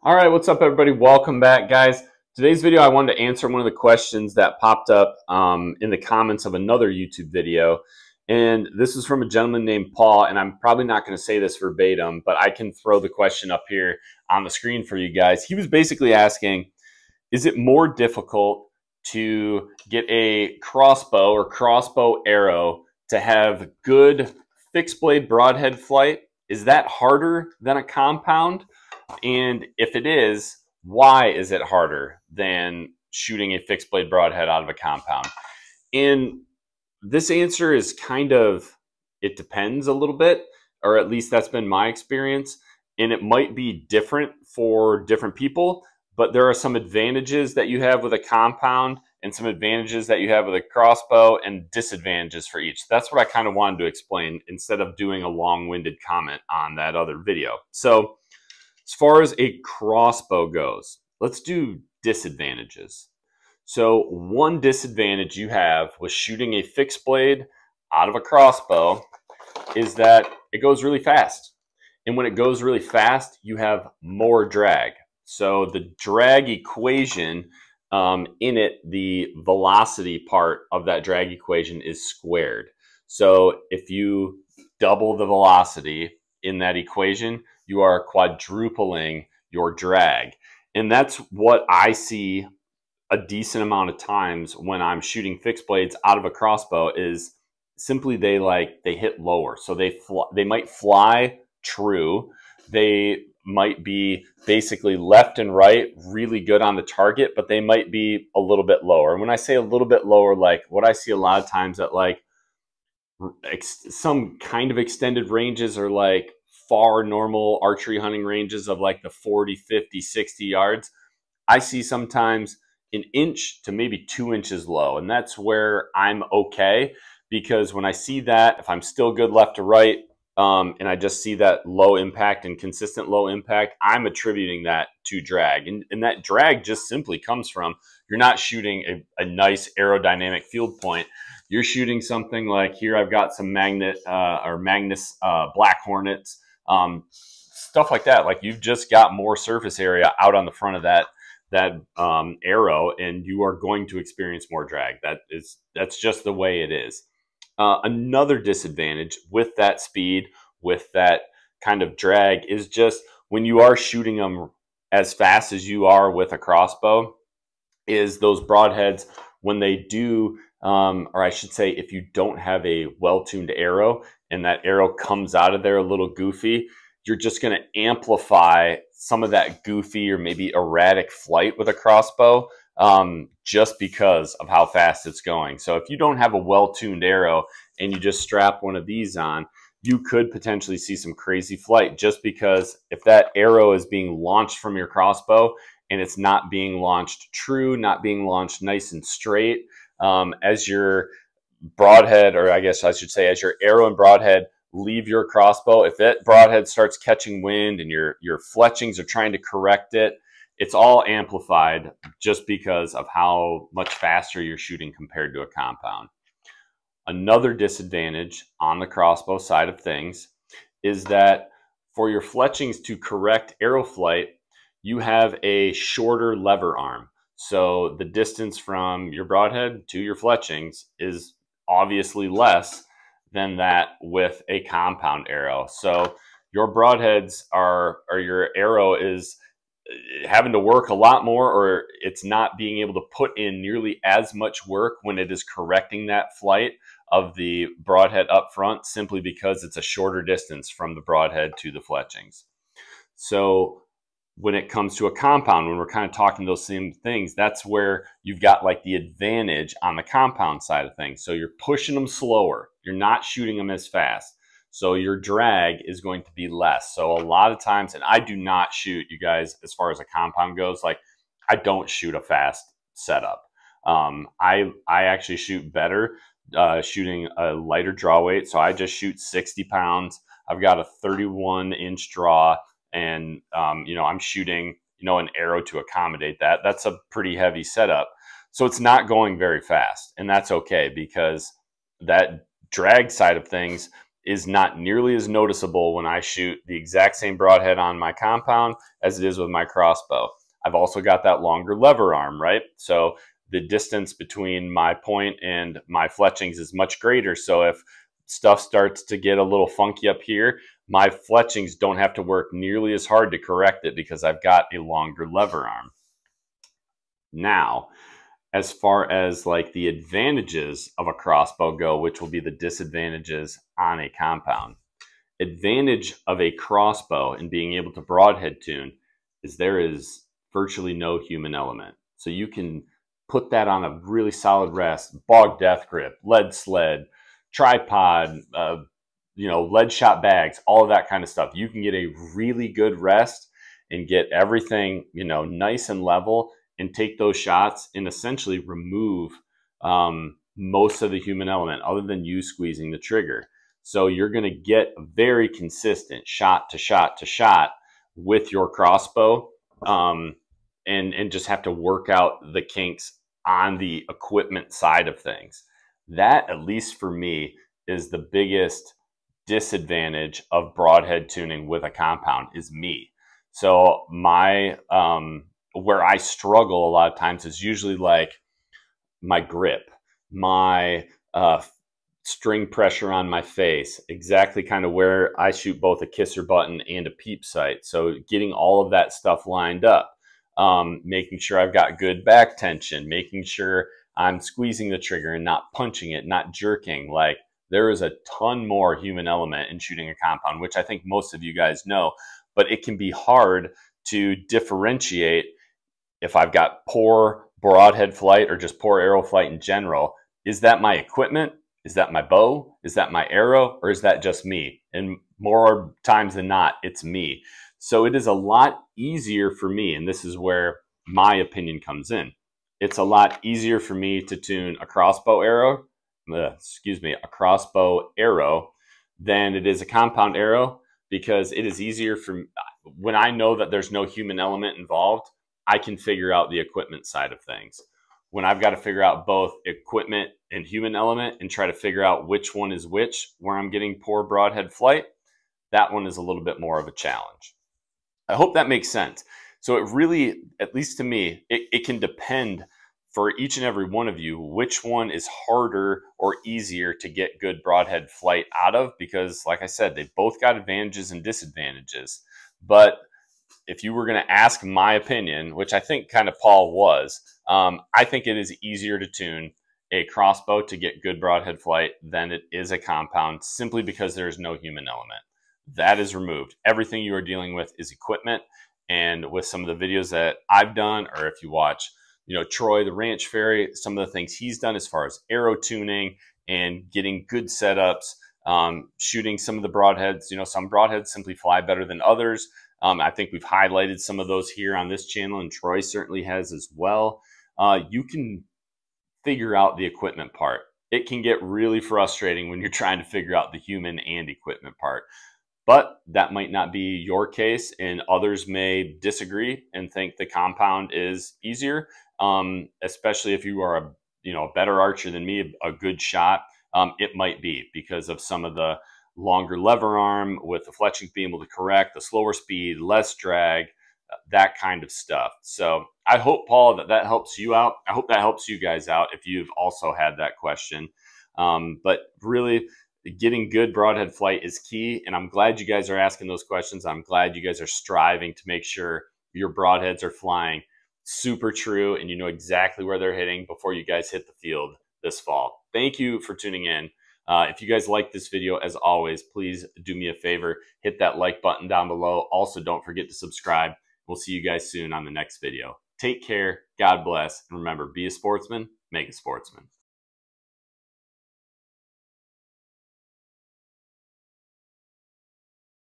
All right, what's up, everybody? Welcome back, guys. Today's video, I wanted to answer one of the questions that popped up in the comments of another YouTube video. And this is from a gentleman named Paul, and I'm probably not going to say this verbatim, but I can throw the question up here on the screen for you guys. He was basically asking, is it more difficult to get a crossbow or crossbow arrow to have good fixed blade broadhead flight? Is that harder than a compound? And if it is, why is it harder than shooting a fixed blade broadhead out of a compound? And this answer is kind of, it depends a little bit, or at least that's been my experience. And it might be different for different people, but there are some advantages that you have with a compound and some advantages that you have with a crossbow and disadvantages for each. That's what I kind of wanted to explain instead of doing a long-winded comment on that other video. So as far as a crossbow goes, let's do disadvantages. So one disadvantage you have with shooting a fixed blade out of a crossbow is that it goes really fast. And when it goes really fast, you have more drag. So the drag equation in it, the velocity part of that drag equation is squared. So if you double the velocity in that equation, you are quadrupling your drag. And that's what I see a decent amount of times when I'm shooting fixed blades out of a crossbow is simply they hit lower. So they might fly true. They might be basically left and right really good on the target, but they might be a little bit lower. And when I say a little bit lower, like what I see a lot of times at like some kind of extended ranges or like far normal archery hunting ranges of like the 40, 50, 60 yards, I see sometimes an inch to maybe 2 inches low. And that's where I'm okay, because when I see that, if I'm still good left to right, and I just see that low impact and consistent low impact, I'm attributing that to drag. And that drag just simply comes from, you're not shooting a nice aerodynamic field point. You're shooting something like here, I've got some Magnus Black Hornets, stuff like that. Like you've just got more surface area out on the front of that arrow, and you are going to experience more drag. That's just the way it is. Another disadvantage with that speed, with that kind of drag, is just when you are shooting them as fast as you are with a crossbow, is those broadheads, when they do, or I should say, if you don't have a well-tuned arrow and that arrow comes out of there a little goofy, you're just going to amplify some of that goofy or maybe erratic flight with a crossbow, just because of how fast it's going. So if you don't have a well-tuned arrow and you just strap one of these on, you could potentially see some crazy flight, just because if that arrow is being launched from your crossbow and it's not being launched true, not being launched nice and straight, as your broadhead, or I guess I should say as your arrow and broadhead leave your crossbow, if that broadhead starts catching wind and your fletchings are trying to correct it, it's all amplified just because of how much faster you're shooting compared to a compound. Another disadvantage on the crossbow side of things is that for your fletchings to correct arrow flight, you have a shorter lever arm. So the distance from your broadhead to your fletchings is obviously less than that with a compound arrow. So your broadheads or your arrow is having to work a lot more, or it's not being able to put in nearly as much work when it is correcting that flight of the broadhead up front, simply because it's a shorter distance from the broadhead to the fletchings. So when it comes to a compound, when we're kind of talking those same things, that's where you've got like the advantage on the compound side of things. So you're pushing them slower. You're not shooting them as fast. So your drag is going to be less. So a lot of times, and I do not shoot, you guys, as far as a compound goes, like I don't shoot a fast setup. I actually shoot better shooting a lighter draw weight. So I just shoot 60 pounds. I've got a 31-inch draw, and I'm shooting an arrow to accommodate that. That's a pretty heavy setup. So it's not going very fast, and that's okay, because that drag side of things is not nearly as noticeable when I shoot the exact same broadhead on my compound as it is with my crossbow. I've also got that longer lever arm, right? So the distance between my point and my fletchings is much greater. So if stuff starts to get a little funky up here, my fletchings don't have to work nearly as hard to correct it because I've got a longer lever arm. Now, as far as like the advantages of a crossbow go, which will be the disadvantages on a compound. Advantage of a crossbow and being able to broadhead tune is there is virtually no human element. So you can put that on a really solid rest, bog death grip, lead sled, tripod, lead shot bags, all of that kind of stuff. You can get a really good rest and get everything, nice and level and take those shots and essentially remove most of the human element other than you squeezing the trigger. So you're going to get very consistent shot to shot to shot with your crossbow and just have to work out the kinks on the equipment side of things. That, at least for me, is the biggest disadvantage of broadhead tuning with a compound is me. So my where I struggle a lot of times is usually like my grip, my string pressure on my face, exactly kind of where I shoot both a kisser button and a peep sight. So getting all of that stuff lined up, making sure I've got good back tension, making sure I'm squeezing the trigger and not punching it, not jerking. Like, there is a ton more human element in shooting a compound, which I think most of you guys know, but it can be hard to differentiate if I've got poor broadhead flight or just poor arrow flight in general. Is that my equipment? Is that my bow? Is that my arrow? Or is that just me? And more times than not, it's me. So it is a lot easier for me, and this is where my opinion comes in. It's a lot easier for me to tune a crossbow arrow, a crossbow arrow than it is a compound arrow, because it is easier for when I know that there's no human element involved, I can figure out the equipment side of things. When I've got to figure out both equipment and human element and try to figure out which one is which, where I'm getting poor broadhead flight, that one is a little bit more of a challenge. I hope that makes sense. So it really, at least to me, it can depend for each and every one of you which one is harder or easier to get good broadhead flight out of, because like I said, they both got advantages and disadvantages. But if you were going to ask my opinion, which I think kind of Paul was, I think it is easier to tune a crossbow to get good broadhead flight than it is a compound, simply because there is no human element. That is removed. Everything you are dealing with is equipment. And with some of the videos that I've done, or if you watch, Troy, the ranch fairy, some of the things he's done as far as arrow tuning and getting good setups, shooting some of the broadheads, some broadheads simply fly better than others. I think we've highlighted some of those here on this channel, and Troy certainly has as well. You can figure out the equipment part. It can get really frustrating when you're trying to figure out the human and equipment part. But that might not be your case, and others may disagree and think the compound is easier, especially if you are a better archer than me, a good shot. It might be because of some of the longer lever arm with the fletchings being able to correct, the slower speed, less drag, that kind of stuff. So I hope, Paul, that helps you out. I hope that helps you guys out if you've also had that question. But really, getting good broadhead flight is key, and I'm glad you guys are asking those questions. I'm glad you guys are striving to make sure your broadheads are flying super true and you know exactly where they're hitting before you guys hit the field this fall. Thank you for tuning in. If you guys like this video, as always, please do me a favor, hit that like button down below. Also, don't forget to subscribe. We'll see you guys soon on the next video. Take care, God bless, and remember, be a sportsman, make a sportsman.